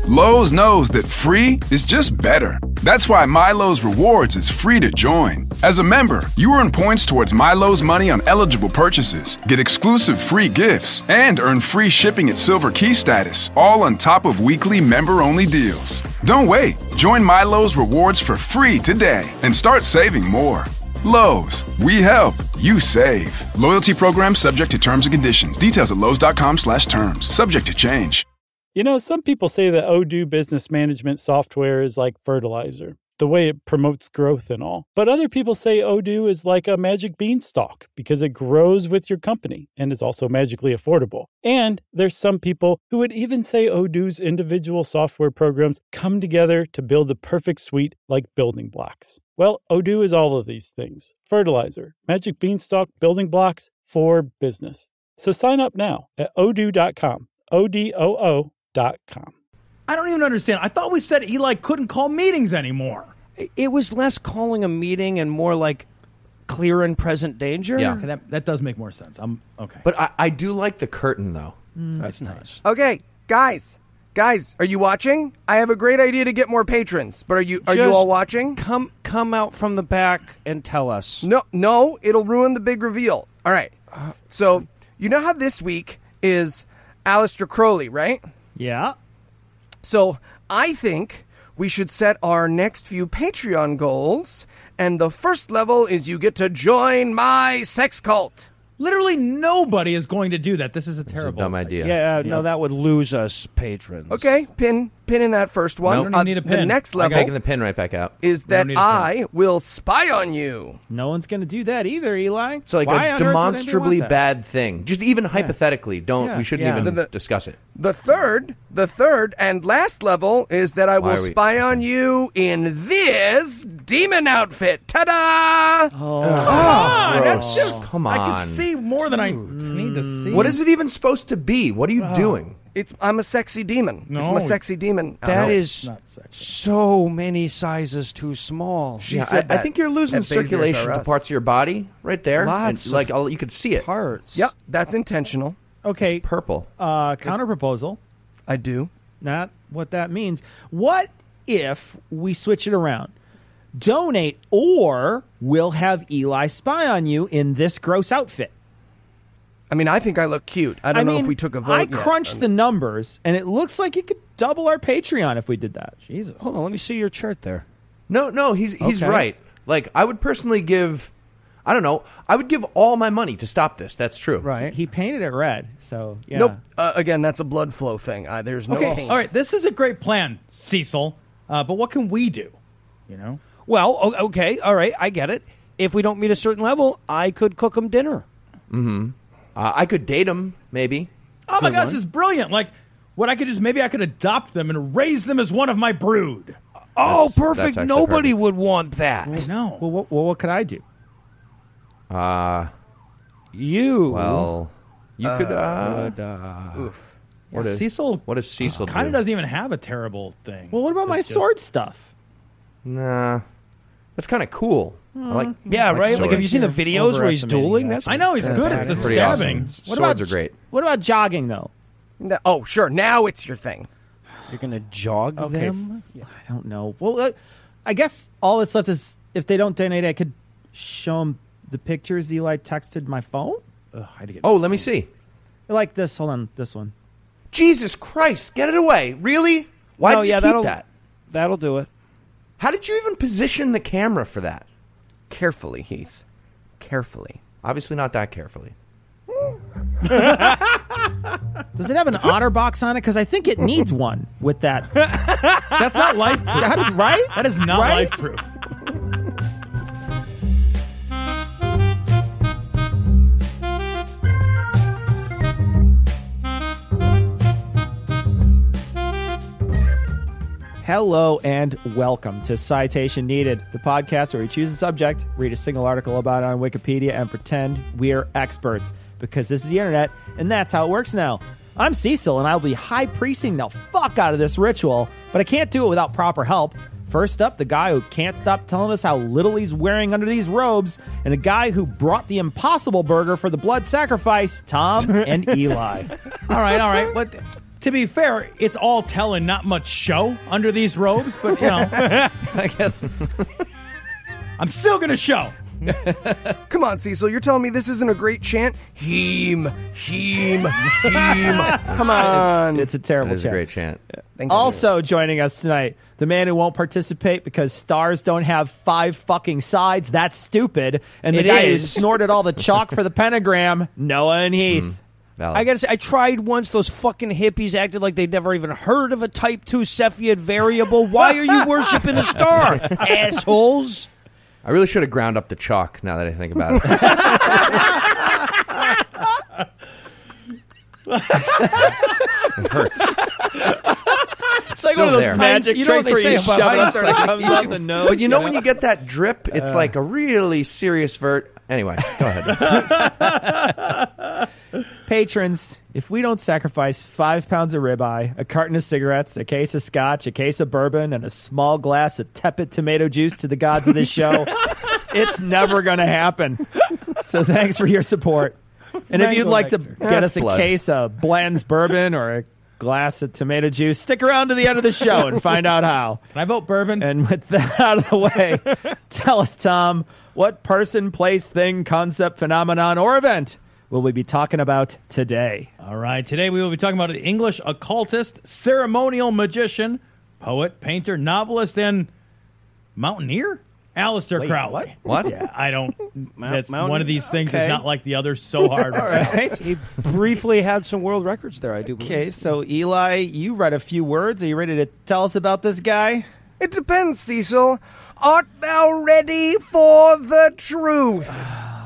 Lowe's knows that free is just better. That's why MyLowe's Rewards is free to join. As a member, you earn points towards MyLowe's money on eligible purchases, get exclusive free gifts, and earn free shipping at Silver Key status, all on top of weekly member-only deals. Don't wait. Join MyLowe's Rewards for free today and start saving more. Lowe's, we help, you save. Loyalty program subject to terms and conditions. Details at lowes.com/terms. Subject to change. You know, some people say that Odoo business management software is like fertilizer, the way it promotes growth and all. But other people say Odoo is like a magic beanstalk because it grows with your company and is also magically affordable. And there's some people who would even say Odoo's individual software programs come together to build the perfect suite like building blocks. Well, Odoo is all of these things. Fertilizer, magic beanstalk, building blocks for business. So sign up now at odoo.com. ODOO.com. I don't even understand. I thought we said Eli couldn't call meetings anymore. It was less calling a meeting and more like clear and present danger. Yeah, okay, that does make more sense. I'm okay. But I do like the curtain, though. That's nice. Okay, guys, are you watching? I have a great idea to get more patrons. But are you all watching? Come out from the back and tell us. No, it'll ruin the big reveal. All right. So you know how this week is Aleister Crowley, right? Yeah. So I think we should set our next few Patreon goals, and the first level is you get to join my sex cult. Literally nobody is going to do that. This is a terrible dumb idea. Yeah, no, that would lose us patrons. Okay, pin in that first one. Nope. Don't need a pin. The next level I gotta get the pin right back out. Is that I will spy on you. No one's going to do that either, Eli. So like Why a on earth would anyone demonstrably want that? bad thing. Just even hypothetically, we shouldn't even discuss it. The third and last level is that I will spy on you in this demon outfit. Ta-da! That's just... Come on. I can see more than I need to see. What is it even supposed to be? What are you doing? I'm a sexy demon. No. It's my sexy demon. That is so many sizes too small. She said I think you're losing at Baby circulation Bears R to Us. parts of your body right there. Lots and, of you could see it. Parts. Yep, that's intentional. Okay. It's purple. Counter proposal. I do. Not what that means. What if we switch it around? Donate, or we'll have Eli spy on you in this gross outfit. I mean, I think I look cute. I don't know if we took a vote I crunched the numbers, and it looks like it could double our Patreon if we did that. Jesus. Hold on, let me see your chart there. No, he's Okay. right. Like, I would personally give, I don't know, I would give all my money to stop this. That's true. Right. He painted it red, so yeah. Nope. Again, that's a blood flow thing. There's no paint. All right, this is a great plan, Cecil. But what can we do? You know? Well, okay, all right, I get it. If we don't meet a certain level, I could cook them dinner. Mm-hmm. I could date him, maybe. Oh my God, this is brilliant. Like, what I could do is maybe I could adopt them and raise them as one of my brood. Oh, That's perfect. actually Nobody perfect. would want that. No. Well, what could I do? You. Well, you could. Oof. What is Cecil? What does Cecil Kind of do? doesn't even have a terrible thing. Well, what about my sword stuff? Nah, that's kind of cool. I like. Yeah, right? Like, swords. have you seen the videos where he's dueling? That's I know he's good at the pretty stabbing. awesome. What Swords about are great. What about jogging though? No, oh, sure. Now it's your thing. You're going to jog them? I don't know. Well, I guess all that's left is if they don't donate, I could show them the pictures Eli texted my phone. Ugh, I had to get Let me see. like this. Hold on, this one. Jesus Christ, get it away! Really? Why did you keep that? That'll do it. How did you even position the camera for that? Carefully, Heath. Carefully. Obviously not that carefully. Does it have an honor box on it? Because I think it needs one with that. That's not life proof, right? That is not life proof. Hello and welcome to Citation Needed, the podcast where we choose a subject, read a single article about it on Wikipedia, and pretend we're experts. Because this is the internet, and that's how it works now. I'm Cecil, and I'll be high priesting the fuck out of this ritual, but I can't do it without proper help. First up, the guy who can't stop telling us how little he's wearing under these robes, and a guy who brought the Impossible Burger for the blood sacrifice, Tom and Eli. All right. What? To be fair, it's all tell and not much show under these robes, but, you know. I guess. I'm still going to show. Come on, Cecil, you're telling me this isn't a great chant? Heem. Come on. It's a terrible That is chant. a great chant. Thank you. Also joining us tonight, the man who won't participate because stars don't have 5 fucking sides. That's stupid. And the It guy who is. snorted all the chalk for the pentagram, Noah and Heath. Valid. I gotta say, I tried once. Those fucking hippies acted like they'd never even heard of a Type 2 Cepheid variable. Why are you worshiping a star, assholes? I really should have ground up the chalk now that I think about it. It hurts. It's like one of those there. magic You know what tricks they where you say shove about it up so it Hindsight. comes out the nose. But you know when you get that drip, it's like a really serious vert. Anyway, go ahead. Patrons, if we don't sacrifice 5 pounds of ribeye, a carton of cigarettes, a case of scotch, a case of bourbon, and a small glass of tepid tomato juice to the gods of this show, it's never going to happen. So thanks for your support. And if you'd like to get us a blood. case of Bland's bourbon or a glass of tomato juice, stick around to the end of the show and find out how. Can I vote bourbon? And with that out of the way, tell us, Tom, what person, place, thing, concept, phenomenon, or event will we be talking about today? All right, today we will be talking about an English occultist, ceremonial magician, poet, painter, novelist, and mountaineer? Aleister Crowley. What? Yeah, I don't. That's Mountain- one of these things okay. is not like the other so hard. All right. He briefly had some world records there, I do believe. Okay, so Eli, you read a few words. Are you ready to tell us about this guy? It depends, Cecil. Art thou ready for the truth?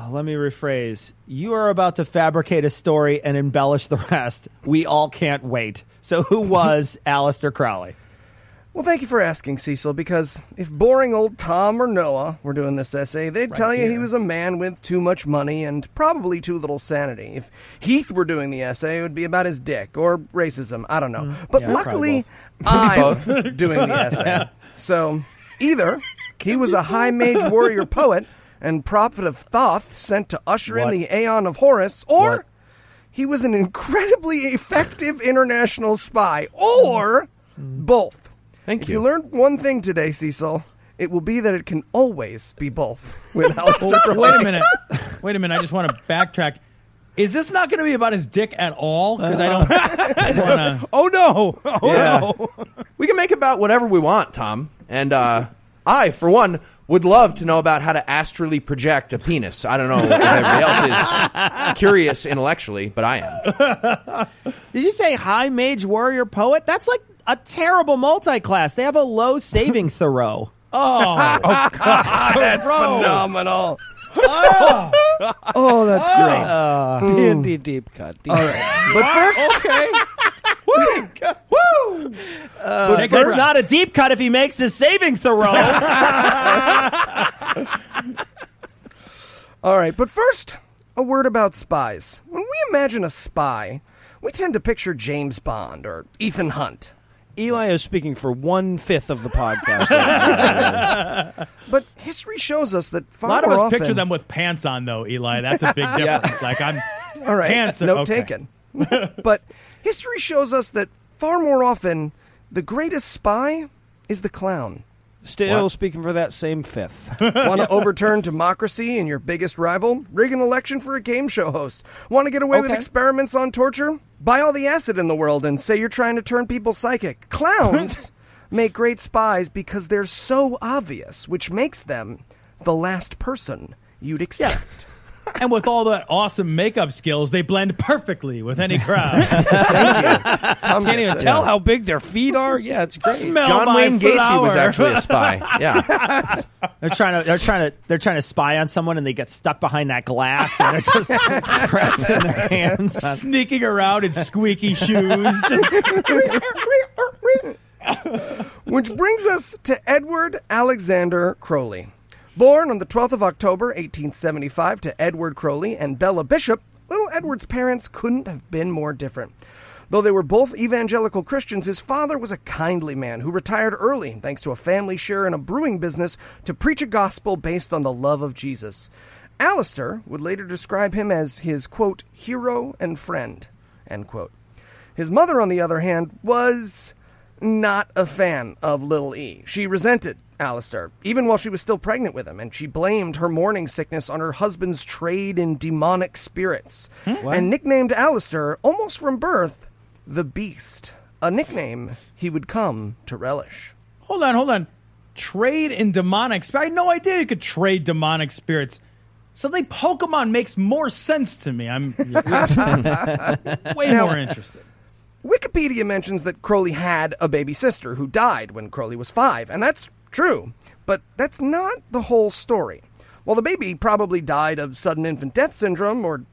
Let me rephrase. You are about to fabricate a story and embellish the rest. We all can't wait. So who was Aleister Crowley? Well, thank you for asking, Cecil, because if boring old Tom or Noah were doing this essay, they'd tell you he was a man with too much money and probably too little sanity. If Heath were doing the essay, it would be about his dick or racism. I don't know. But yeah, luckily, I'm doing the essay. So either he was a high mage warrior poet and prophet of Thoth sent to usher in the Aeon of Horus, or he was an incredibly effective international spy, or both. Thank If you. you learned one thing today, Cecil, it will be that it can always be both. With Aleister Crowley. Wait a minute. I just want to backtrack. Is this not going to be about his dick at all? Because I don't want to. Oh, no. No. We can make about whatever we want, Tom. And I, for one, would love to know about how to astrally project a penis. I don't know if everybody else is curious intellectually, but I am. Did you say high mage warrior poet? That's like a terrible multi-class. They have a low saving throw. That's phenomenal. Oh, that's great. Deep cut. All right. But first, But that's not a deep cut if he makes his saving throw. all right. But first, a word about spies. When we imagine a spy, we tend to picture James Bond or Ethan Hunt. Eli is speaking for 1/5 of the podcast. But history shows us that A far lot of more us often, picture them with pants on, though, Eli. That's a big difference. Like I'm. All right, Pants are- note okay. taken. But history shows us that far more often, the greatest spy is the clown. Still speaking for that same 5th. Want to overturn democracy in your biggest rival? Rig an election for a game show host. Want to get away with experiments on torture? Buy all the acid in the world and say you're trying to turn people psychic. Clowns make great spies because they're so obvious, which makes them the last person you'd expect. And with all that awesome makeup skills, they blend perfectly with any crowd. Tom Can't even tell how big their feet are. Yeah, it's great. Smell John my Wayne Gacy was flower. actually a spy. Yeah. They're trying to spy on someone, and they get stuck behind that glass, and they're just pressing their hands on. Sneaking around in squeaky shoes. Which brings us to Edward Alexander Crowley. Born on the 12th of October, 1875, to Edward Crowley and Bella Bishop, little Edward's parents couldn't have been more different. Though they were both evangelical Christians, his father was a kindly man who retired early, thanks to a family share in a brewing business, to preach a gospel based on the love of Jesus. Aleister would later describe him as his, quote, hero and friend, end quote. His mother, on the other hand, was not a fan of Little E. She resented Aleister, even while she was still pregnant with him, and she blamed her morning sickness on her husband's trade in demonic spirits, and nicknamed Aleister, almost from birth, the Beast, a nickname he would come to relish. Hold on. Trade in demonic spirits? I had no idea you could trade demonic spirits. Suddenly Pokemon makes more sense to me. I'm way more interested. Wikipedia mentions that Crowley had a baby sister who died when Crowley was 5, and that's true, but that's not the whole story. While the baby probably died of sudden infant death syndrome or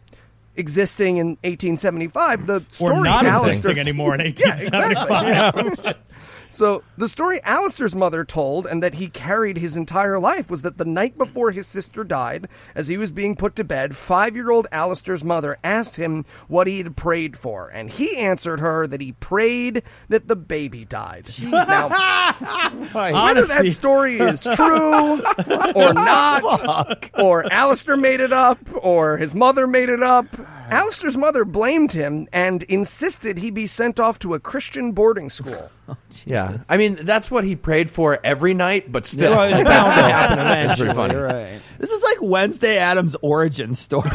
existing in 1875, the story or not Aleister... existing anymore in 1875. Yeah, exactly. So the story Aleister's mother told, and that he carried his entire life, was that the night before his sister died, as he was being put to bed, 5-year-old Aleister's mother asked him what he had prayed for, and he answered her that he prayed that the baby died. Now, whether that story is true or not, or Aleister made it up, or his mother made it up, Aleister's mother blamed him and insisted he be sent off to a Christian boarding school. Yeah, I mean, that's what he prayed for every night, but still. It's bound to happen eventually. It's pretty funny. You're right. This is like Wednesday Addams' origin story.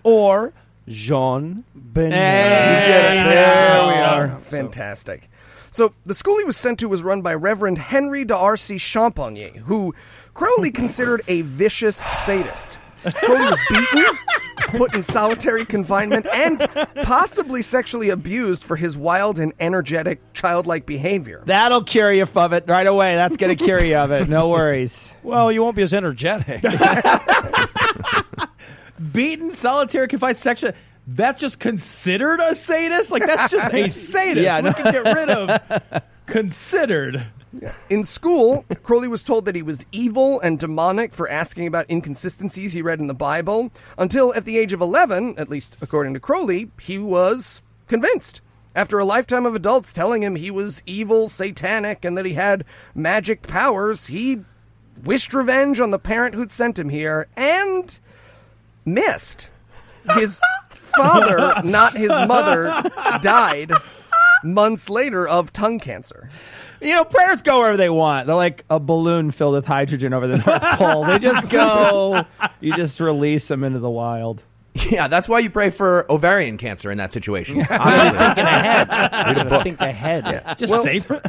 Or Jean Benet. There we are. Fantastic. So the school he was sent to was run by Reverend Henry d'Arcy Champagny, who Crowley considered a vicious sadist. Crowley was beaten, put in solitary confinement, and possibly sexually abused for his wild and energetic, childlike behavior. That'll cure you of it right away. That's going to cure you of it. No worries. Well, you won't be as energetic. Beaten, solitary, confined, sexual. That's just considered a sadist? Like, that's just a sadist. Yeah, we can get rid of considered. In school, Crowley was told that he was evil and demonic for asking about inconsistencies he read in the Bible, until at the age of 11, at least according to Crowley, he was convinced. After a lifetime of adults telling him he was evil, satanic, and that he had magic powers, he wished revenge on the parent who'd sent him here, and missed. His father, not his mother, died months later of tongue cancer. You know, prayers go wherever they want. They're like a balloon filled with hydrogen over the North Pole. They just go. You just release them into the wild. Yeah, that's why you pray for ovarian cancer in that situation. Thinking ahead. Think ahead. Yeah. Just safer.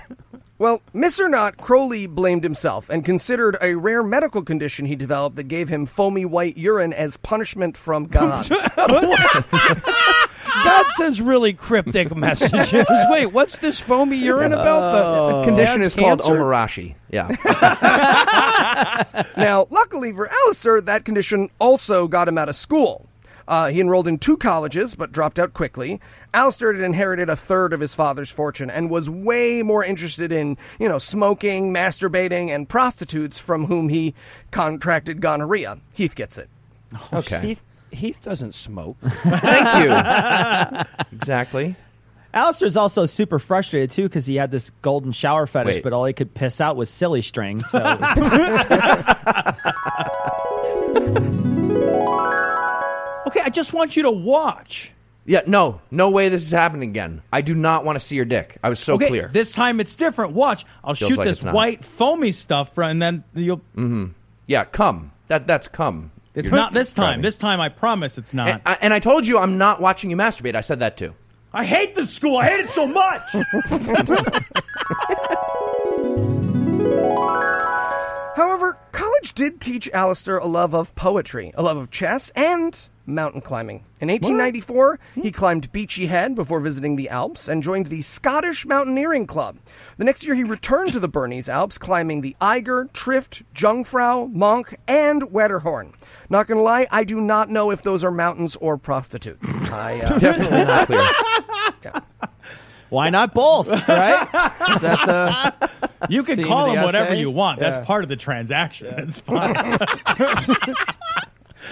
Well, miss or not, Crowley blamed himself and considered a rare medical condition he developed that gave him foamy white urine as punishment from God. God sends really cryptic messages. Wait, what's this foamy urine about? The condition is called cancer. omarashi. Yeah. Now, luckily for Aleister, that condition also got him out of school. He enrolled in 2 colleges, but dropped out quickly. Aleister had inherited a third of his father's fortune and was way more interested in, smoking, masturbating, and prostitutes from whom he contracted gonorrhea. Heath gets it. Okay. Heath doesn't smoke. Thank you. Exactly. Aleister's also super frustrated, too, because he had this golden shower fetish, but all he could piss out was silly string. So Okay, I just want you to watch. Yeah, no way this is happening again. I do not want to see your dick. I was so Okay, clear. this time it's different. Watch. I'll Feels shoot like this it's not. white foamy stuff, and then you'll... Yeah, cum. That's cum. It's You're not this time. describing. This time, I promise it's not. And I told you I'm not watching you masturbate. I said that too. I hate this school. I hate it so much. However, college did teach Aleister a love of poetry, a love of chess, and mountain climbing. In 1894, he climbed Beachy Head before visiting the Alps and joined the Scottish Mountaineering Club. The next year, he returned to the Bernese Alps, climbing the Eiger, Trift, Jungfrau, Monk, and Wetterhorn. Not gonna lie, I do not know if those are mountains or prostitutes. Definitely not clear. why not both, right? Is that the... You can Theme call of the them whatever essay? you want. Yeah. That's part of the transaction. It's fine.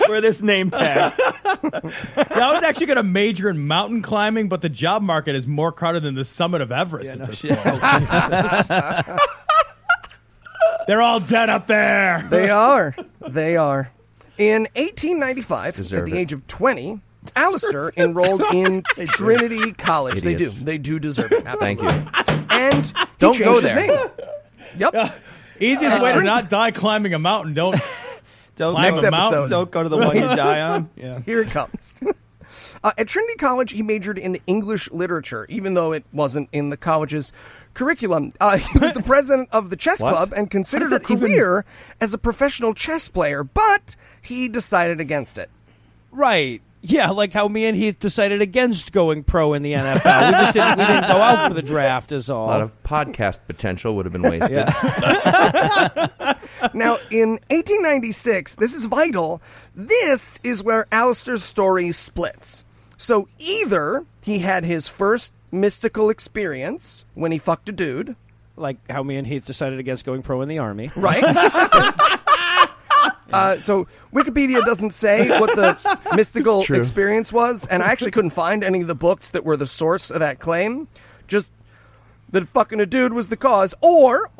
For this name tag. I was actually going to major in mountain climbing, but the job market is more crowded than the summit of Everest at this point. They're all dead up there. They are. In 1895, Deserve at the it. age of 20, Aleister enrolled in Trinity College. Idiots. They do deserve it. Thank Absolutely. you. And he Don't changed go his there. name. Yep. Easiest way to not die climbing a mountain. Don't climb Next a mountain. episode. Don't go to the one you die on. Yeah. Here it comes. At Trinity College, he majored in English literature, even though it wasn't in the college's curriculum. He was the president of the chess club and considered a career as a professional chess player, but he decided against it. Right. Yeah, like how me and Heath decided against going pro in the NFL. We didn't go out for the draft is all. A lot of podcast potential would have been wasted. Now, in 1896, this is vital, this is where Aleister's story splits. So either he had his first mystical experience when he fucked a dude. Like how me and Heath decided against going pro in the Army. Right. So Wikipedia doesn't say what the mystical experience was, and I actually couldn't find any of the books that were the source of that claim. Just that fucking a dude was the cause, or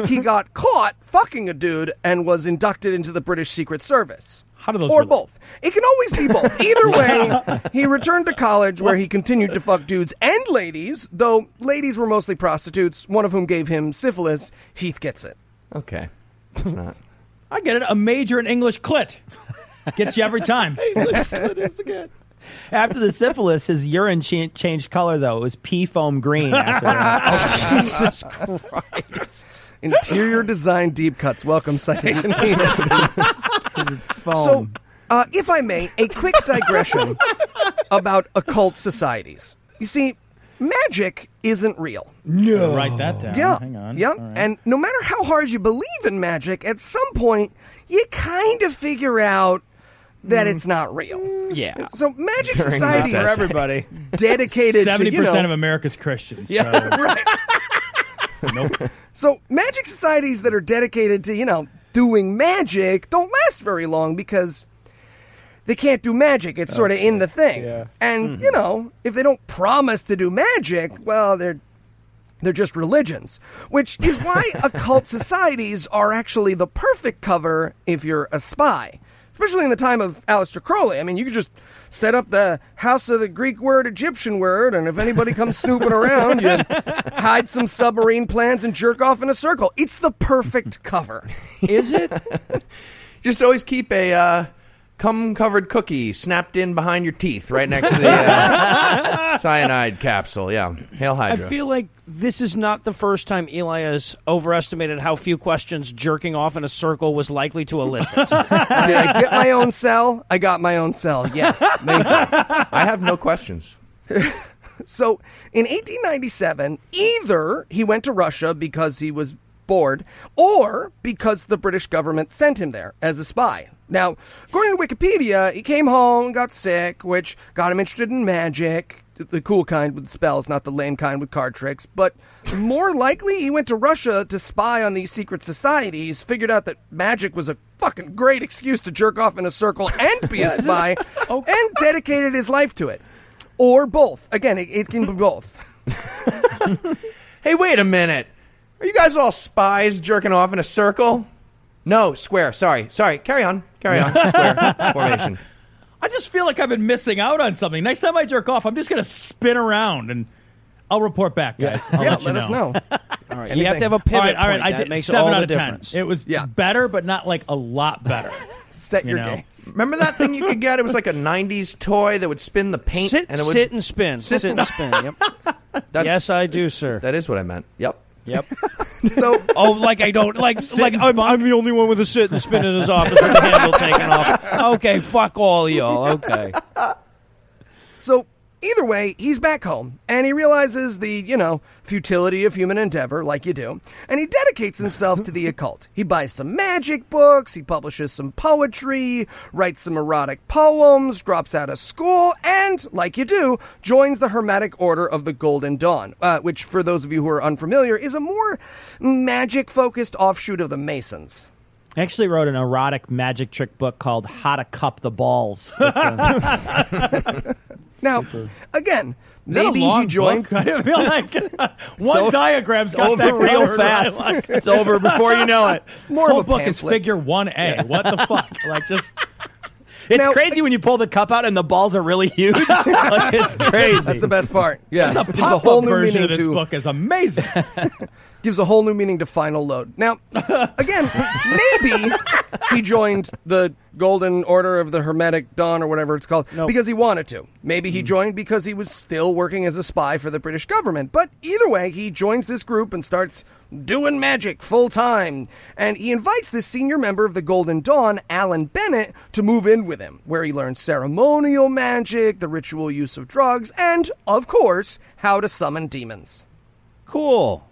he got caught fucking a dude and was inducted into the British Secret Service. How do those Or relate? both. It can always be both. Either way, he returned to college where he continued to fuck dudes and ladies, though ladies were mostly prostitutes, one of whom gave him syphilis. Heath gets it. Okay. It's not. I get it. A major in English clit gets you every time. After the syphilis, his urine changed color, though. It was pea foam green after that. Jesus Christ. Interior design deep cuts. Welcome, Citation. Because it's foam. So, if I may, a quick digression about occult societies. You see, magic isn't real. Write that down. Yeah. Hang on. Yeah. All right. And no matter how hard you believe in magic, at some point, you kind of figure out that it's not real. Yeah. So magic During societies recess. are Everybody. dedicated 70% to, you know, of America's Christians. Yeah, So. right. Nope. So magic societies that are dedicated to, you know, doing magic don't last very long because they can't do magic. It's sort of in the thing. Yeah. And, you know, if they don't promise to do magic, well, they're just religions. Which is why occult societies are actually the perfect cover if you're a spy. Especially in the time of Aleister Crowley. I mean, you could just set up the house of the Greek word, Egyptian word, and if anybody comes snooping around, you hide some submarine plans and jerk off in a circle. It's the perfect cover. Is it? Just always keep a cum-covered cookie snapped in behind your teeth right next to the cyanide capsule. Yeah. Hail I Hydra. feel like this is not the first time Eli has overestimated how few questions jerking off in a circle was likely to elicit. Did I get my own cell? I got my own cell. Yes. Thank you. I have no questions. So, in 1897, either he went to Russia because he was bored, or because the British government sent him there as a spy. Now, according to Wikipedia, he came home, got sick, which got him interested in magic, the cool kind with spells, not the lame kind with card tricks. But more likely, he went to Russia to spy on these secret societies, figured out that magic was a fucking great excuse to jerk off in a circle and be a spy, and dedicated his life to it. Or both. Again, it can be both. Hey, wait a minute. Are you guys all spies jerking off in a circle? No, square. Sorry. Carry on. Square formation. I just feel like I've been missing out on something. Next time I jerk off, I'm just going to spin around and I'll report back, guys. I'll let you let us know. All right, you have to have a pivot All right. point. I That did makes 7 all out the of 10. difference. It was Yeah. better, but not like a lot better. Set your know. gaze. Remember that thing you could get? It was like a 90s toy that would spin the paint. Sit and it would, sit and spin. Sit and spin. Yep. That's- Yes, I do, sir. That is what I meant. Yep. Yep. So, Oh, like I don't like and I'm the only one with a sit and spin in his office with the handle taken off. Okay, fuck all y'all. Okay. So either way, he's back home, and he realizes the, futility of human endeavor, like you do, and he dedicates himself to the occult. He buys some magic books, he publishes some poetry, writes some erotic poems, drops out of school, and, like you do, joins the Hermetic Order of the Golden Dawn, which, for those of you who are unfamiliar, is a more magic-focused offshoot of the Masons. I actually wrote an erotic magic trick book called How to Cup the Balls. Now, again, Is that a maybe long he joined... book? I didn't feel like one diagram's got over that real covered. fast. Like, It's over before you know it. More whole of a book is pamphlet. figure 1A. What the fuck? Like, just It's Now- crazy when you pull the cup out and the balls are really huge. Like, it's crazy. That's the best part. Yeah, The gives a whole pop-up new version meaning of this to book is amazing. gives a whole new meaning to final load. Now, again, maybe he joined the Golden Order of the Hermetic Dawn or whatever it's called because he wanted to. Maybe he joined because he was still working as a spy for the British government. But either way, he joins this group and starts doing magic full time. And he invites this senior member of the Golden Dawn, Alan Bennett, to move in with him, where he learns ceremonial magic, the ritual use of drugs, and, of course, how to summon demons. Cool.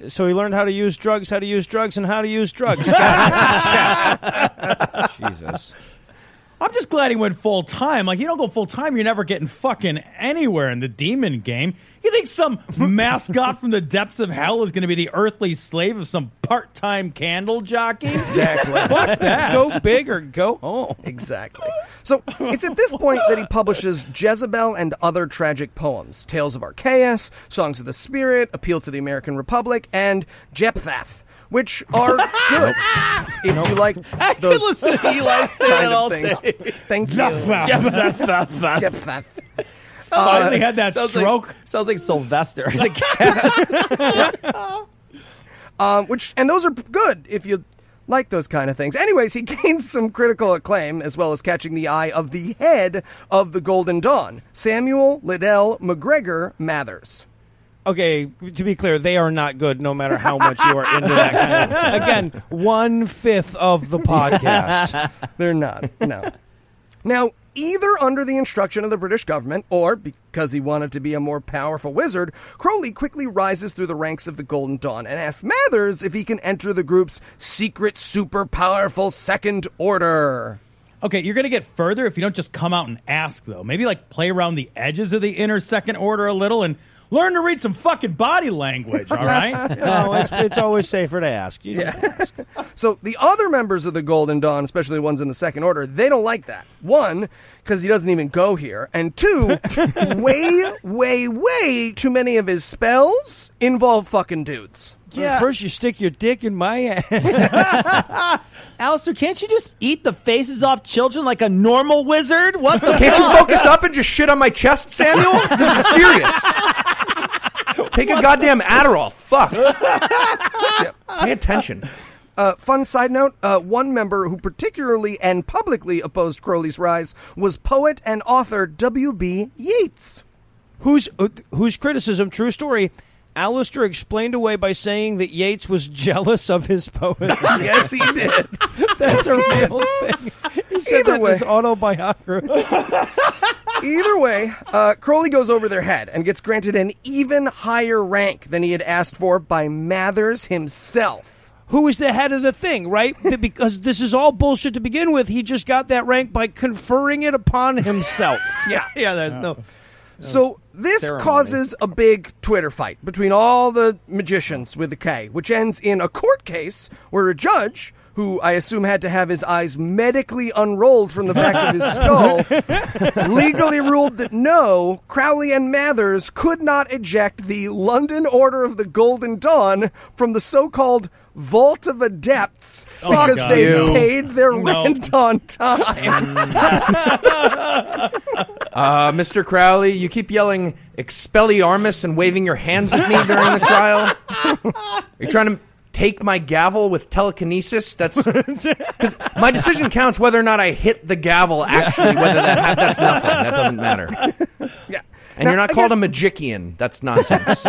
So he learned how to use drugs, and how to use drugs. Jesus. I'm just glad he went full time. Like, you don't go full time, you're never getting fucking anywhere in the demon game. You think some mascot from the depths of hell is going to be the earthly slave of some part-time candle jockey? Exactly. Fuck that. Go big or go home. Exactly. So it's at this point that he publishes Jezebel and Other Tragic Poems, Tales of Archaeus, Songs of the Spirit, Appeal to the American Republic, and Jephthah, which are good. If you like I those could listen to Eli say kind that of all things. day. Thank you. Jephthah. Finally had that stroke. Sounds like Sylvester. And those are good if you like those kind of things. Anyways, he gains some critical acclaim, as well as catching the eye of the head of the Golden Dawn, Samuel Liddell McGregor Mathers. Okay, to be clear, they are not good no matter how much you are into that kind of... Again, 1/5 of the podcast. They're not, no. Now, either under the instruction of the British government or because he wanted to be a more powerful wizard, Crowley quickly rises through the ranks of the Golden Dawn and asks Mathers if he can enter the group's secret, super powerful Second Order. Okay, you're going to get further if you don't just come out and ask, though. Maybe, like, play around the edges of the inner Second Order a little and learn to read some fucking body language, all right? No, it's always safer to ask. You just ask. So the other members of the Golden Dawn, especially the ones in the Second Order, they don't like that. One, because he doesn't even go here. And two, way too many of his spells involve fucking dudes. Yeah. First, you stick your dick in my ass. Aleister, can't you just eat the faces off children like a normal wizard? What the Can't you fuck? focus up and just shit on my chest, Samuel? This is serious. Take a goddamn Adderall. Fuck. Pay attention. Fun side note, one member who particularly and publicly opposed Crowley's rise was poet and author W.B. Yeats. Whose criticism, true story, Aleister explained away by saying that Yeats was jealous of his poetry. Yes, he did. That's a real thing. He said Either that in way. his autobiography. Either way, Crowley goes over their head and gets granted an even higher rank than he had asked for by Mathers himself. Who is the head of the thing, right? Because this is all bullshit to begin with. He just got that rank by conferring it upon himself. Yeah. There's no... So this ceremony. causes a big Twitter fight between all the magicians with the K, which ends in a court case where a judge, who I assume had to have his eyes medically unrolled from the back of his skull, legally ruled that no, Crowley and Mathers could not eject the London Order of the Golden Dawn from the so-called Vault of Adepts because God, they no. paid their rent on time. Mr. Crowley, you keep yelling Expelliarmus and waving your hands at me during the trial. Are you trying to take my gavel with telekinesis? That's 'cause my decision counts whether or not I hit the gavel. Actually, whether that's nothing. That doesn't matter. Yeah. And you're not called a magician. That's nonsense.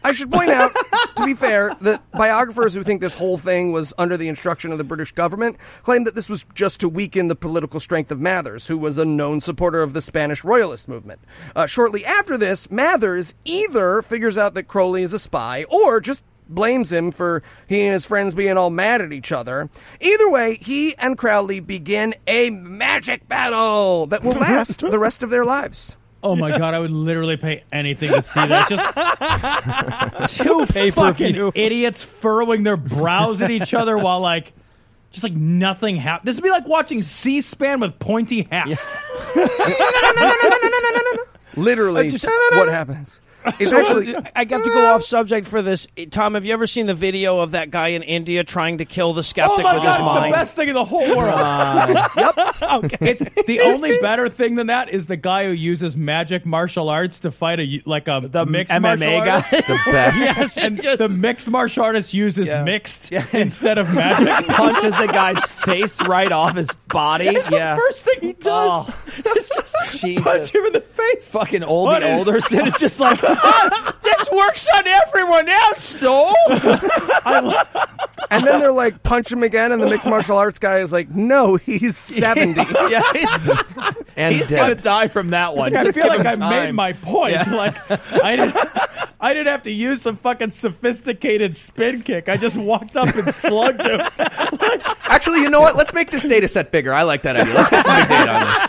I should point out, to be fair, that biographers who think this whole thing was under the instruction of the British government claim that this was just to weaken the political strength of Mathers, who was a known supporter of the Spanish Royalist movement. Shortly after this, Mathers either figures out that Crowley is a spy or just blames him for he and his friends being all mad at each other. Either way, he and Crowley begin a magic battle that will last the rest of their lives. Oh my God, I would literally pay anything to see that. Just two fucking idiots furrowing their brows at each other while just nothing happens. This would be like watching C-SPAN with pointy hats. Literally what happens. It's actually I have to go off subject for this. Tom, have you ever seen the video of that guy in India trying to kill the skeptic Oh my with God, his it's mind? the best thing in the whole world. Okay. It's the only better thing than that is the guy who uses magic martial arts to fight the mixed MMA martial guy. artist. The best. Yes. And the mixed martial artist uses mixed instead of magic. Punches the guy's face right off his body. It's the first thing he does. It's just Jesus. punch him in the face. Fucking What oldie is- Alderson. It's just like, this works on everyone else, though. and then they're like, punch him again, and the mixed martial arts guy is like, no, he's 70. Yeah, And he's dead. going to die from that one. I Just feel give like I him made time. my point. Yeah. Like I didn't have to use some fucking sophisticated spin kick. I just walked up and slugged him. Actually, you know what? Let's make this data set bigger. I like that idea. Let's get some big data on this.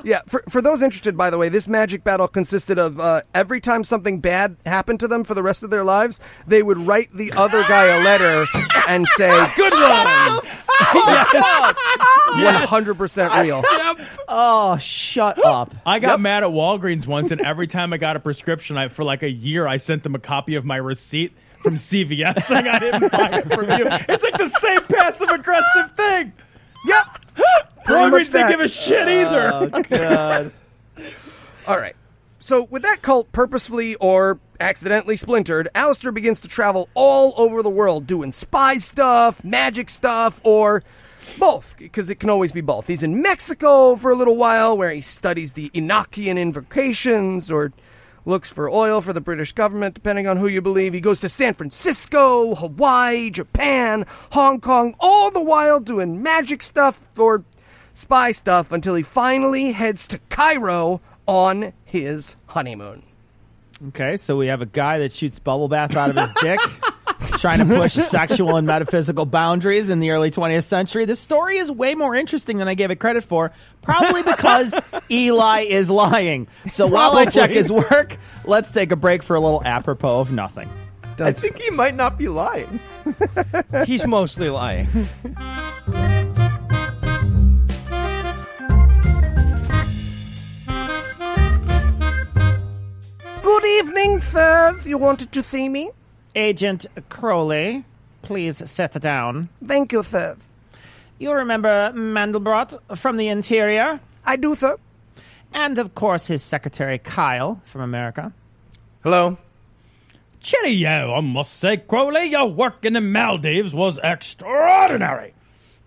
Yeah, for those interested, by the way, this magic battle consisted of every time something bad happened to them for the rest of their lives, they would write the other guy a letter and say, "Good one." 100% real. Oh, shut up. I got mad at Walgreens once, and every time I got a prescription, for like a year, I sent them a copy of my receipt from CVS saying I didn't buy it from you. It's like the same passive-aggressive thing. Yep. Walgreens that. didn't give a shit either. Oh, God. All right. So with that cult purposefully or accidentally splintered, Aleister begins to travel all over the world doing spy stuff, magic stuff, or both, because it can always be both. He's in Mexico for a little while where he studies the Enochian invocations or looks for oil for the British government, depending on who you believe. He goes to San Francisco, Hawaii, Japan, Hong Kong, all the while doing magic stuff or spy stuff until he finally heads to Cairo on his honeymoon. Okay, so we have a guy that shoots bubble bath out of his dick, trying to push sexual and metaphysical boundaries in the early 20th century. This story is way more interesting than I gave it credit for, probably because Eli is lying. So while I check his work, let's take a break for a little apropos of nothing. I think he might not be lying. He's mostly lying. Good evening, Third. You wanted to see me? Agent Crowley, please sit down. Thank you, Third. You remember Mandelbrot from the interior? I do, sir. And, of course, his secretary, Kyle, from America. Hello. Cheerio, I must say, Crowley, your work in the Maldives was extraordinary.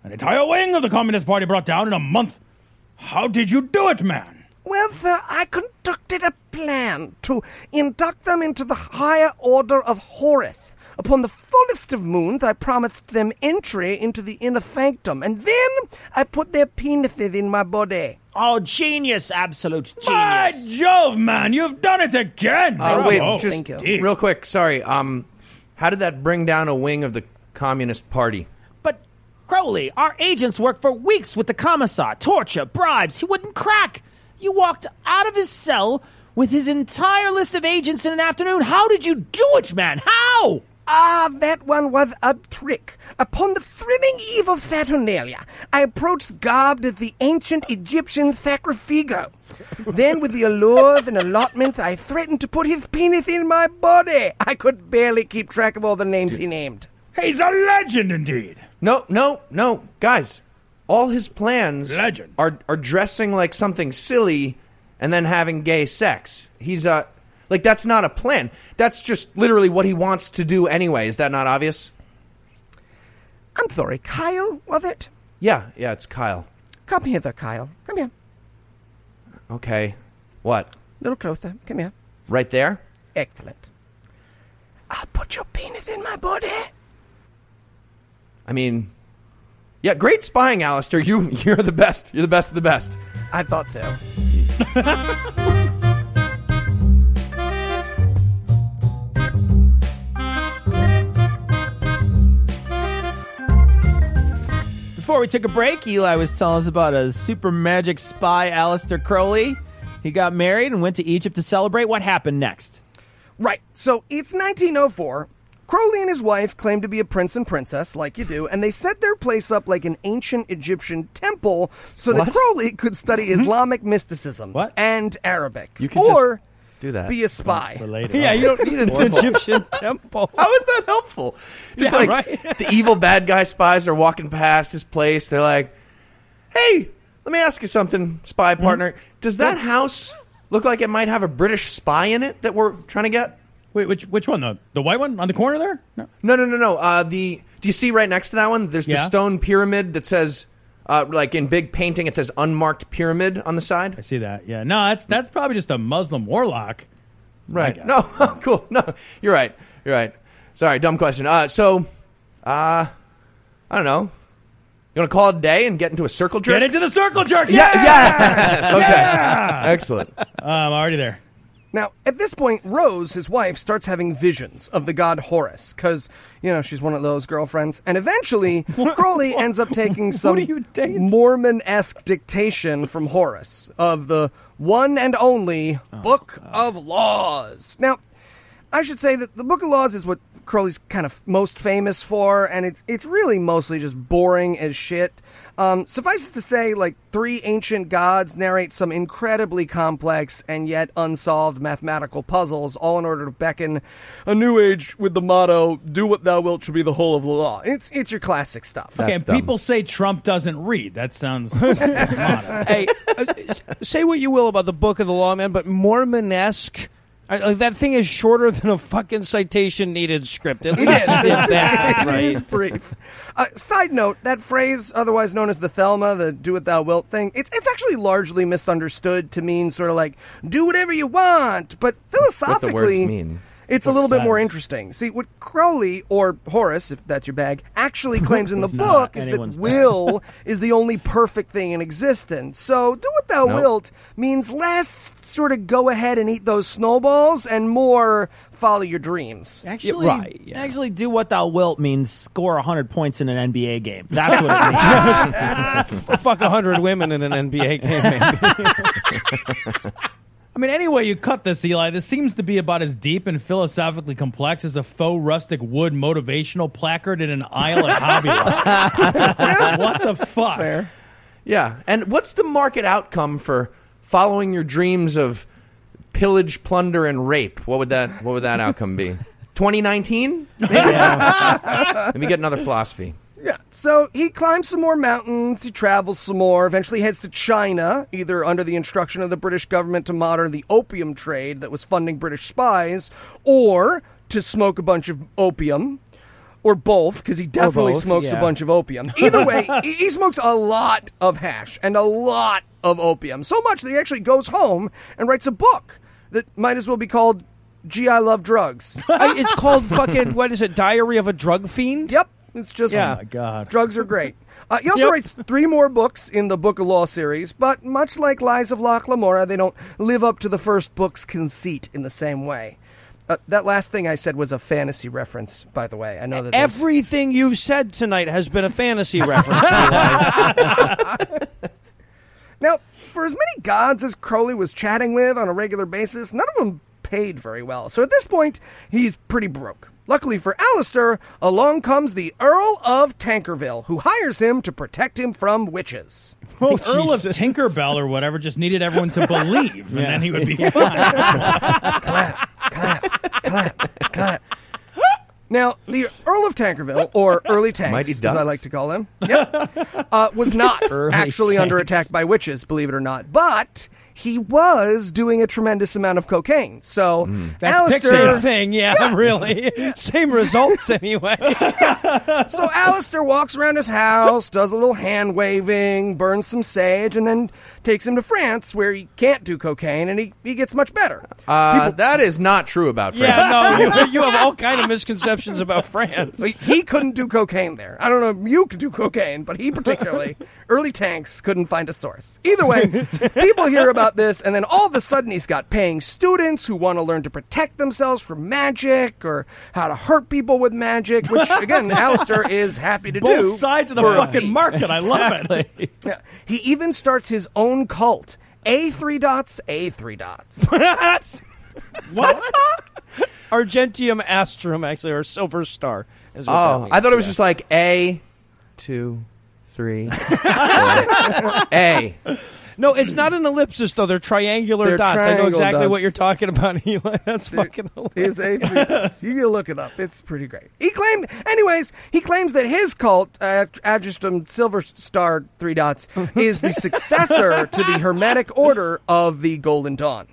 An entire wing of the Communist Party brought down in a month. How did you do it, man? Well, sir, I conducted a plan to induct them into the higher order of Horus. Upon the fullest of moons, I promised them entry into the inner sanctum, and then I put their penises in my body. Oh, genius, absolute genius. By Jove, man, you've done it again. Wait, Bravo. just Thank you. Indeed. real quick. Sorry. How did that bring down a wing of the Communist Party? But, Crowley, our agents worked for weeks with the commissar. Torture, bribes, he wouldn't crack. You walked out of his cell with his entire list of agents in an afternoon. How did you do it, man? How? Ah, that one was a trick. Upon the thrilling eve of Saturnalia, I approached garbed as the ancient Egyptian Sacrifigo. Then, with the allures and allotments, I threatened to put his penis in my body. I could barely keep track of all the names he named. He's a legend indeed. No, guys. All his plans Legend. are dressing like something silly and then having gay sex. He's like, that's not a plan. That's just literally what he wants to do anyway. Is that not obvious? I'm sorry, Kyle, was it? Yeah, it's Kyle. Come here, Kyle. Come here. Okay. What? A little closer. Come here. Right there? Excellent. I'll put your penis in my body. I mean, yeah, great spying, Aleister. You're the best. You're the best of the best. I thought so. Before we took a break, Eli was telling us about a super magic spy, Aleister Crowley. He got married and went to Egypt to celebrate. What happened next? Right. So it's 1904. Crowley and his wife claim to be a prince and princess, like you do, and they set their place up like an ancient Egyptian temple so that Crowley could study Islamic mysticism What? and Arabic. You could do that. be a spy. Related. Yeah, you don't need an Egyptian temple. How is that helpful? Just Yeah, like right? the evil bad guy spies are walking past his place. They're like, hey, let me ask you something, spy partner. Does that house look like it might have a British spy in it that we're trying to get? Wait, which one? The white one on the corner there? No. No. Do you see right next to that one? There's the Yeah. stone pyramid that says, like in big painting, it says unmarked pyramid on the side. I see that. Yeah. No, that's probably just a Muslim warlock. Right. No, cool. No, you're right. Sorry, dumb question. I don't know. You want to call it a day and get into a circle jerk? Get into the circle jerk. Yes. Okay. Yeah! Excellent. I'm already there. Now, at this point, Rose, his wife, starts having visions of the god Horus, because, she's one of those girlfriends. And eventually, Crowley ends up taking some do you date? Mormon-esque dictation from Horus of the one and only Book of Laws. Now, I should say that the Book of Laws is what Crowley's kind of most famous for, and it's really mostly just boring as shit. Suffice it to say, like, 3 ancient gods narrate some incredibly complex and yet unsolved mathematical puzzles, all in order to beckon a new age with the motto, do what thou wilt shall be the whole of the law. It's your classic stuff. Okay, and dumb. people say Trump doesn't read. That sounds modern. Hey, say what you will about the Book of the Law, man, but Mormon-esque. Like, that thing is shorter than a fucking citation needed script. At least you did that, right? It is brief. Side note, that phrase, otherwise known as the Thelma, the do what thou wilt thing, it's actually largely misunderstood to mean sort of like, do whatever you want, but philosophically, What the words mean. it's a little bit more interesting. See, what Crowley, or Horace, if that's your bag, actually claims in the book is that anyone's bag. will is the only perfect thing in existence. So, do what thou wilt means less sort of go ahead and eat those snowballs and more follow your dreams. Actually, right, yeah. actually, do what thou wilt means score 100 points in an NBA game. That's what it means. Fuck 100 women in an NBA game, maybe. I mean, any way you cut this, Eli, this seems to be about as deep and philosophically complex as a faux rustic wood motivational placard in an aisle at Hobby Lobby. What the fuck? Fair. Yeah. And what's the market outcome for following your dreams of pillage, plunder, and rape? What would that outcome be? 2019? Maybe get another philosophy. Yeah, so he climbs some more mountains, he travels some more, eventually heads to China, either under the instruction of the British government to monitor the opium trade that was funding British spies, or to smoke a bunch of opium, or both, because he definitely both, smokes yeah. a bunch of opium. Either way, he smokes a lot of hash and a lot of opium, so much that he actually goes home and writes a book that might as well be called Gee, I Love Drugs. It's called fucking, what is it, Diary of a Drug Fiend? Yep. It's just, Yeah. Oh my God. drugs are great. He also writes 3 more books in the Book of Law series, but much like Lies of Loch Lamora, they don't live up to the first book's conceit in the same way. That last thing I said was a fantasy reference, by the way. I know that there's- Everything you've said tonight has been a fantasy reference. Eli. Now, for as many gods as Crowley was chatting with on a regular basis, none of them paid very well. So at this point, he's pretty broke. Luckily for Aleister, along comes the Earl of Tankerville, who hires him to protect him from witches. Well, Earl of Tinkerbell or whatever just needed everyone to believe, and then he would be fine. Clap. Now, the Earl of Tankerville, or Early Tanks, Mighty as Ducks. I like to call him, was not actually under attack by witches, believe it or not. But he was doing a tremendous amount of cocaine. So, That's same Aleister, thing, yeah, really. Same results, anyway. so Aleister walks around his house, does a little hand waving, burns some sage, and then takes him to France, where he can't do cocaine, and he gets much better. That is not true about France. Yeah, no, you have all kind of misconceptions about France. He couldn't do cocaine there. I don't know if you could do cocaine, but he particularly, Early Tanks, couldn't find a source. Either way, people hear about this, and then all of a sudden he's got paying students who want to learn to protect themselves from magic or how to hurt people with magic, which, again, Aleister is happy to do. Both sides of the for a fucking fee. market. I love it. Yeah. He even starts his own cult. A3 dots, A3 dots. What? Argentium Astrum, actually, or Silver Star. Is what that Oh, means, I thought it was yeah. just like A, 2, 3, 4, A. No, it's not an ellipsis, though. They're triangular They're dots. I know triangle exactly dots. what you're talking about, Eli. That's fucking hilarious. His A3 You can look it up. It's pretty great. He claims that his cult, Adjustum Silver Star 3 Dots, is the successor to the Hermetic Order of the Golden Dawn.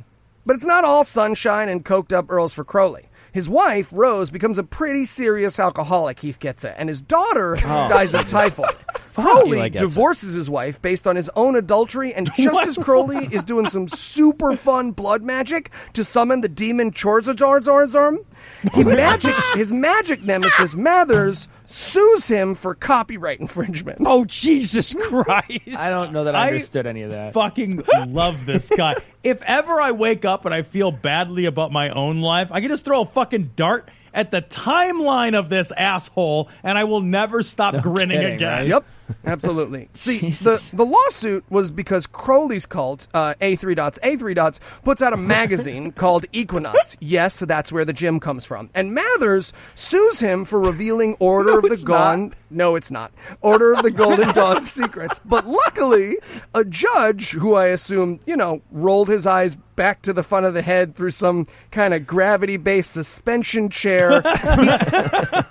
But it's not all sunshine and coked up earls for Crowley. His wife, Rose, becomes a pretty serious alcoholic, Heath gets it, and his daughter dies of typhoid. Crowley divorces his wife based on his own adultery, and just as Crowley is doing some super fun blood magic to summon the demon Chorzarzarzarm, his magic nemesis, Mathers, sues him for copyright infringement. Oh, Jesus Christ. I don't know that I understood any of that. Fucking love this guy. If ever I wake up and I feel badly about my own life, I can just throw a fucking dart at the timeline of this asshole, and I will never stop grinning kidding, again. right? Yep, absolutely. See, the lawsuit was because Crowley's cult, A3 Dots, puts out a magazine called Equinox. Yes, that's where the gym comes from. And Mathers sues him for revealing Order of the Dawn. No, it's not. Order of the Golden Dawn secrets. But luckily, a judge, who I assume, rolled his eyes back to the front of the head through some kind of gravity-based suspension chair.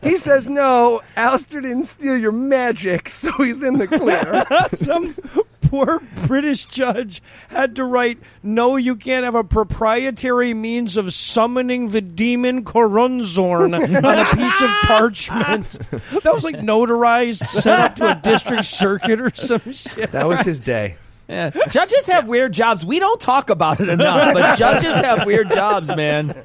He says, no, Aleister didn't steal your magic, so he's in the clear. Some poor British judge had to write, no, you can't have a proprietary means of summoning the demon Corunzorn on a piece of parchment. That was like notarized, sent up to a district circuit or some shit. That was his day. Yeah. Judges have weird jobs. We don't talk about it enough, but judges have weird jobs, man.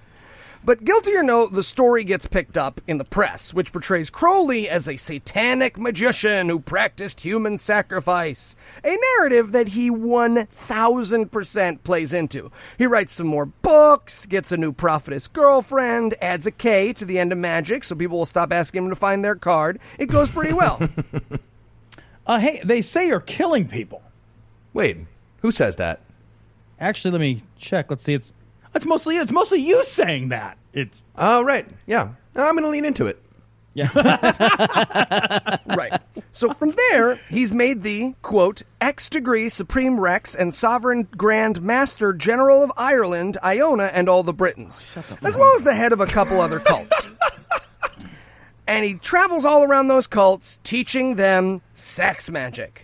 But guilty or no, the story gets picked up in the press, which portrays Crowley as a satanic magician who practiced human sacrifice, a narrative that he 1,000% plays into. He writes some more books, gets a new prophetess girlfriend, adds a K to the end of magic so people will stop asking him to find their card. It goes pretty well. Hey, they say you're killing people. Wait, who says that? Actually, let me check. Let's see. It's mostly you saying that. It's Oh, right. Yeah. I'm going to lean into it. Right. So from there, he's made the, quote, X-degree Supreme Rex and Sovereign Grand Master General of Ireland, Iona, and all the Britons, as well as the head of a couple other cults. And he travels all around those cults, teaching them sex magic.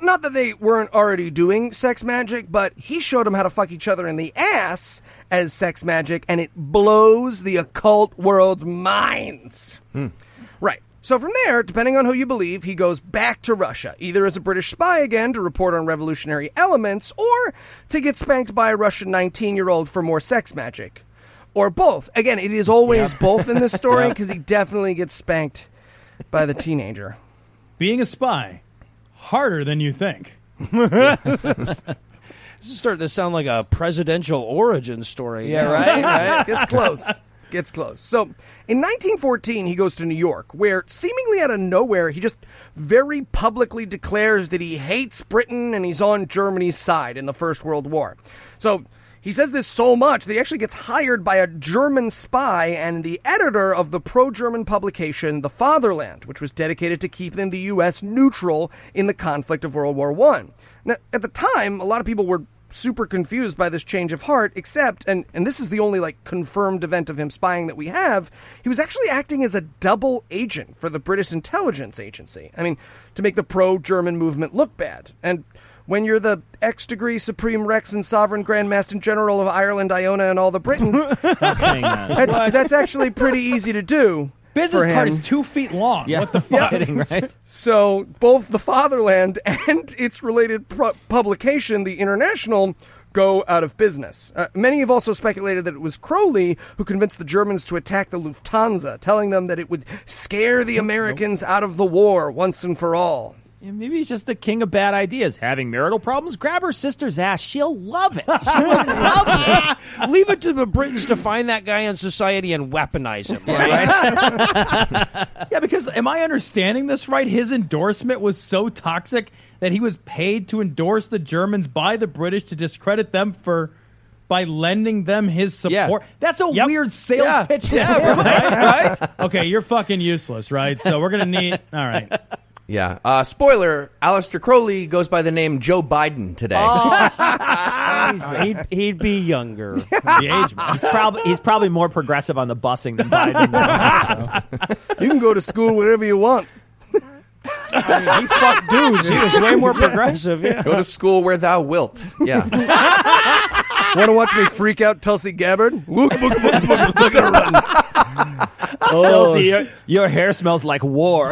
Not that they weren't already doing sex magic, but he showed them how to fuck each other in the ass as sex magic, and it blows the occult world's minds. Right. So from there, depending on who you believe, he goes back to Russia, either as a British spy again to report on revolutionary elements, or to get spanked by a Russian 19-year-old for more sex magic. Or both. Again, it is always both in this story, because he definitely gets spanked by the teenager. being a spy. Harder than you think. This is starting to sound like a presidential origin story. Yeah, right? Gets close. Gets close. So, in 1914, he goes to New York, where, seemingly out of nowhere, he just very publicly declares that he hates Britain and he's on Germany's side in the First World War. So, he says this so much that he actually gets hired by a German spy and the editor of the pro-German publication The Fatherland, which was dedicated to keeping the U.S. neutral in the conflict of World War I. Now, at the time, a lot of people were super confused by this change of heart, except, and this is the only, confirmed event of him spying that we have, he was actually acting as a double agent for the British intelligence agency. I mean, to make the pro-German movement look bad. And when you're the X-degree Supreme Rex and Sovereign Grand Master General of Ireland, Iona, and all the Britons, Stop saying that. that's actually pretty easy to do. Business for card him. is 2 feet long. Yeah. What the fuck? Right? So both the Fatherland and its related publication, the International, go out of business. Many have also speculated that it was Crowley who convinced the Germans to attack the Lufthansa, telling them that it would scare the Americans out of the war once and for all. Yeah, maybe he's just the king of bad ideas. Having marital problems? Grab her sister's ass. She'll love it. She will love it. Leave it to the Britons to find that guy in society and weaponize him, right? Yeah, because am I understanding this right? His endorsement was so toxic that he was paid to endorse the Germans by the British to discredit them by lending them his support. Yeah. That's a weird sales pitch. Yeah, right? Okay, you're fucking useless, right? So we're going to need... All right. Yeah. Spoiler, Aleister Crowley goes by the name Joe Biden today. He'd be younger. The age man. He's probably more progressive on the busing than Biden. You can go to school wherever you want. I mean, he fucked dudes. He was way more progressive. Yeah. Go to school where thou wilt. Yeah. Want to watch me freak out Tulsi Gabbard? Look at her run. Tulsi, your hair smells like war.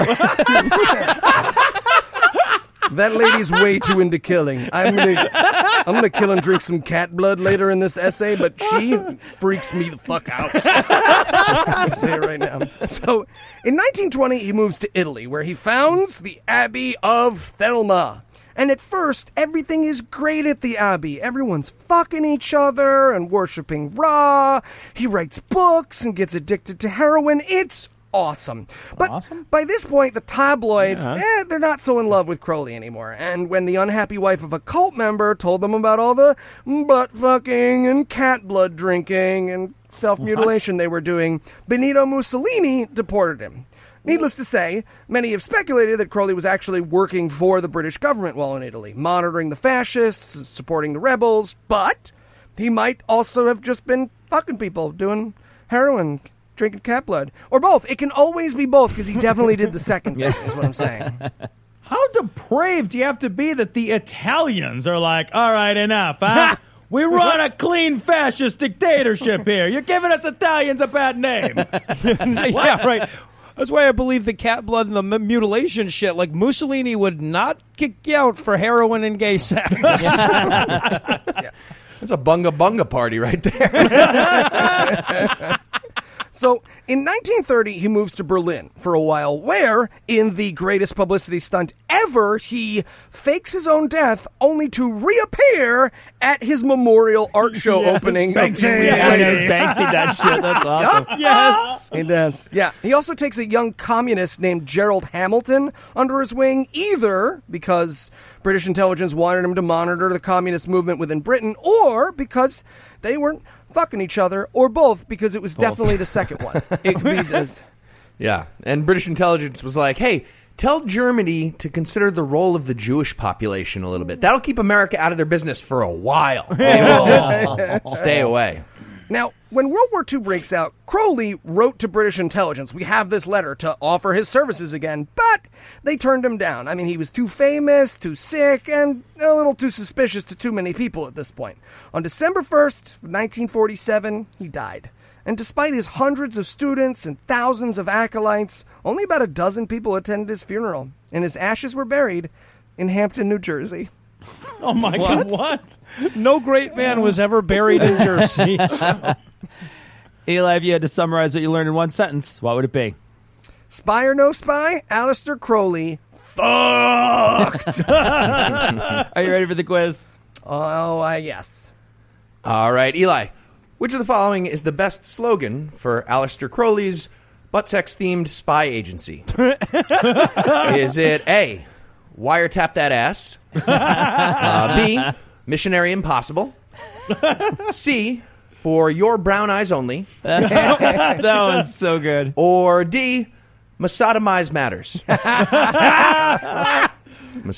That lady's way too into killing. I'm gonna kill and drink some cat blood later in this essay, but she freaks me the fuck out. I'll say it right now. So, in 1920, he moves to Italy, where he founds the Abbey of Thelma. And at first, everything is great at the Abbey. Everyone's fucking each other and worshiping Ra. He writes books and gets addicted to heroin. It's awesome. But by this point, the tabloids, they're not so in love with Crowley anymore. And when the unhappy wife of a cult member told them about all the butt fucking and cat blood drinking and self-mutilation they were doing, Benito Mussolini deported him. Needless to say, many have speculated that Crowley was actually working for the British government while in Italy, monitoring the fascists, supporting the rebels, but he might also have just been fucking people, doing heroin, drinking cat blood. Or both. It can always be both, because he definitely did the second thing, is what I'm saying. How depraved do you have to be that the Italians are like, all right, enough, huh? We run a clean fascist dictatorship here. You're giving us Italians a bad name. Yeah, right. That's why I believe the cat blood and the mutilation shit. Like, Mussolini would not kick you out for heroin and gay sex. Yeah. That's a bunga bunga party right there. So, in 1930, he moves to Berlin for a while, where, in the greatest publicity stunt ever, he fakes his own death only to reappear at his memorial art show opening. Banksy that shit. That's awesome. Yes. He does. Yeah. He also takes a young communist named Gerald Hamilton under his wing, either because British intelligence wanted him to monitor the communist movement within Britain, or because they weren't fucking each other, or both, because it was definitely the second one. It could be this. Yeah. And British intelligence was like, hey, tell Germany to consider the role of the Jewish population a little bit. That'll keep America out of their business for a while. They will stay away. Now, when World War II breaks out, Crowley wrote to British intelligence. We have this letter to offer his services again, but they turned him down. I mean, he was too famous, too sick, and a little too suspicious to too many people at this point. On December 1st, 1947, he died. And despite his hundreds of students and thousands of acolytes, only about a dozen people attended his funeral, and his ashes were buried in Hampton, New Jersey. Oh, my God. What? No great man was ever buried in Jersey. Eli, if you had to summarize what you learned in one sentence, what would it be? Spy or no spy, Aleister Crowley fucked. Are you ready for the quiz? Oh, yes. All right, Eli. Which of the following is the best slogan for Aleister Crowley's butt sex-themed spy agency? Is it A, wiretap that ass? B, missionary impossible? C, for your brown eyes only? That was so good. Or D, Massodomize matters?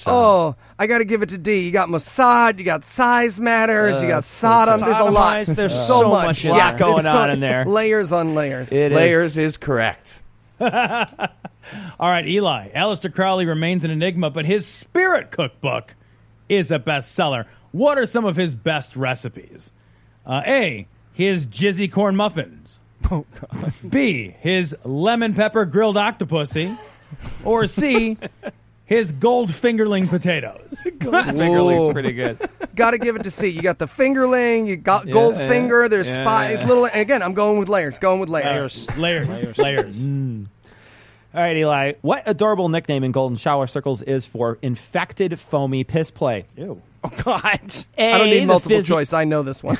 Oh, I got to give it to D. You got Mossad, you got size matters, you got Sodom. There's a lot. There's so much. A lot going on in there. Layers on layers. Layers is correct. All right, Eli. Aleister Crowley remains an enigma, but his spirit cookbook is a bestseller. What are some of his best recipes? A, his jizzy corn muffins. Oh, God. B, his lemon pepper grilled octopussy. Or C, his gold fingerling potatoes. Fingerling's pretty good. Got to give it to C. You got the fingerling, you got Goldfinger, there's spies. Little. Again, I'm going with layers. Layers. All right, Eli. What adorable nickname in Golden Shower circles is for infected, foamy piss play? Ew. Oh, God. I don't need multiple choice. I know this one.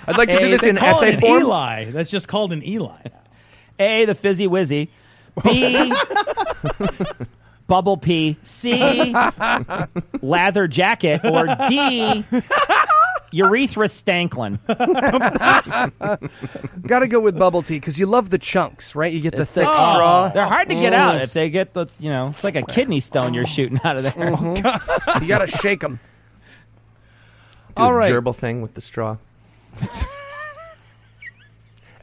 I'd like to do this in essay form. Eli. That's just called an Eli. A, the fizzy wizzy. B, bubble pee. C, lather jacket. Or D, Urethra Stanklin. Got to go with bubble tea because you love the chunks, right? You get the thick Oh, straw. they're hard to get out if they get the, it's like a kidney stone you're shooting out of there. You got to shake them. All right. Gerbil thing with the straw.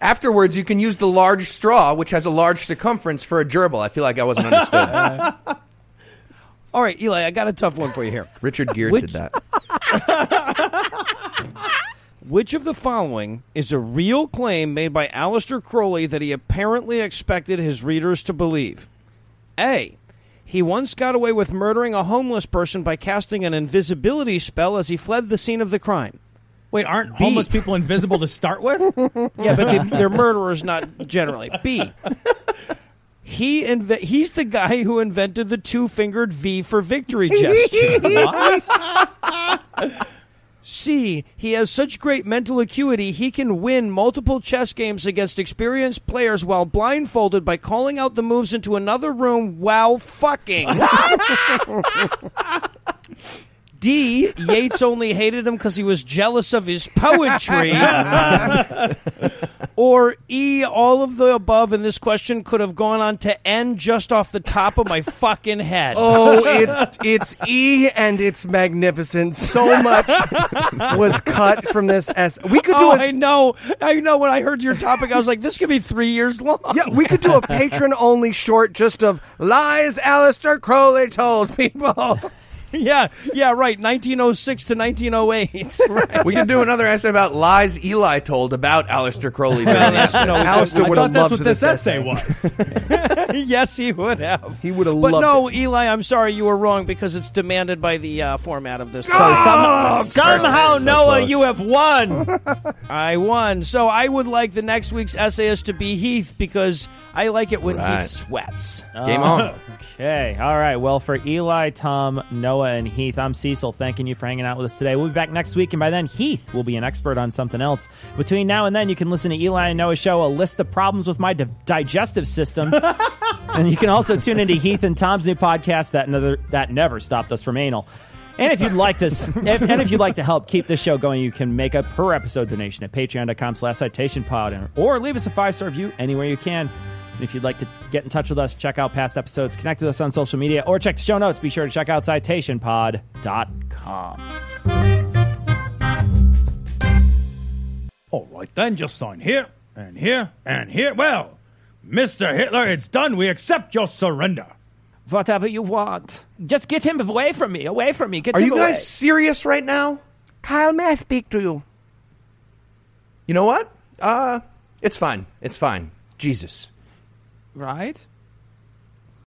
Afterwards, you can use the large straw, which has a large circumference, for a gerbil. I feel like I wasn't understood. All right, Eli, I got a tough one for you here. Richard Gere did that. Which of the following is a real claim made by Aleister Crowley that he apparently expected his readers to believe? A. He once got away with murdering a homeless person by casting an invisibility spell as he fled the scene of the crime. Wait, aren't homeless people invisible to start with? Yeah, but they're murderers, not generally. B. He's the guy who invented the two-fingered V for victory gesture. What? C. He has such great mental acuity he can win multiple chess games against experienced players while blindfolded by calling out the moves into another room while fucking. What? D. Yeats only hated him because he was jealous of his poetry. Or E. All of the above in this question could have gone on to N just off the top of my fucking head. Oh, it's E, and it's magnificent. So much was cut from this. We could do. I know. When I heard your topic, I was like, this could be 3 years long. Yeah, we could do a patron-only short just of lies Aleister Crowley told people. Yeah, right. 1906 to 1908. Right. We can do another essay about lies Eli told about Aleister Crowley. Aleister would have that's loved what this essay was. Yes, he would have. He would have But loved no, it. Eli, I'm sorry you were wrong because it's demanded by the format of this. Somehow, Noah, you have won. I won. So I would like the next week's essayist to be Heath because I like it when Heath sweats. Game on. Okay. All right. Well, for Eli, Tom, Noah, and Heath, I'm Cecil, thanking you for hanging out with us today. We'll be back next week, and by then, Heath will be an expert on something else. Between now and then, you can listen to Eli and Noah's show, A List of Problems with My Digestive System. And you can also tune into Heath and Tom's new podcast, That Never Stopped Us from Anal. And if you'd like to help keep this show going, you can make a per episode donation at patreon.com/citationpod or leave us a 5-star review anywhere you can. And if you'd like to get in touch with us, check out past episodes, connect with us on social media, or check the show notes, be sure to check out citationpod.com. All right, then, just sign here, and here, and here. Well, Mr. Hitler, it's done. We accept your surrender. Whatever you want. Just get him away from me. Get Are him you away. guys serious right now? Kyle, may I speak to you? You know what? It's fine. Jesus. Right?